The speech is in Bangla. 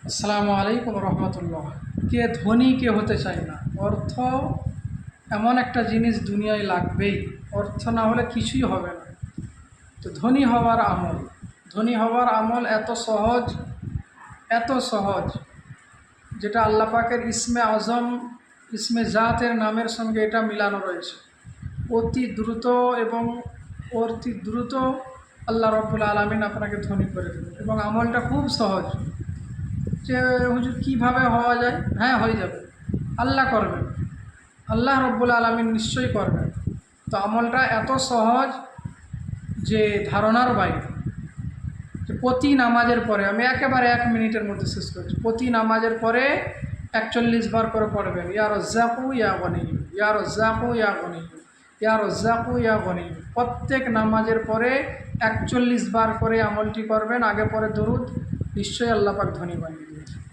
আসসালামু আলাইকুম রহমতুল্লাহ। কে ধনী কে হতে চায় না? অর্থ এমন একটা জিনিস দুনিয়ায় লাগবেই। অর্থ না হলে কিছুই হবে না। তো ধনী হওয়ার আমল এত সহজ, যেটা আল্লাহ পাকের ইসমে আজম, ইসমে জাতের নামের সঙ্গে এটা মিলানো রয়েছে। অতি দ্রুত এবং অতি দ্রুত আল্লাহ রব্বুল আলামিন আপনাকে ধনী করে দেবেন, এবং আমলটা খুব সহজ। যে হুজুর কীভাবে হওয়া যায়? হ্যাঁ, হয়ে যাবে। আল্লাহ করবেন, আল্লাহ রব্বুল আলামিন নিশ্চয়ই করবেন। তো আমলটা এত সহজ যে ধারণার বাইরে। যে প্রতি নামাজের পরে, আমি একেবারে 1 মিনিটের মধ্যে শেষ করছি, প্রতি নামাজের পরে 41 বার করে পড়বেন, ইয়া রাজ্জাকু ইয়া গনিয়্যু, ইয়া রাজ্জাকু ইয়া গনিয়্যু, ইয়া রাজ্জাকু ইয়া গনিয়্যু। প্রত্যেক নামাজের পরে 41 বার করে আমলটি করবেন, আগে পরে দরুদ, নিশ্চয়ই আল্লাহ পাক ধনী বানিয়ে দেবেন।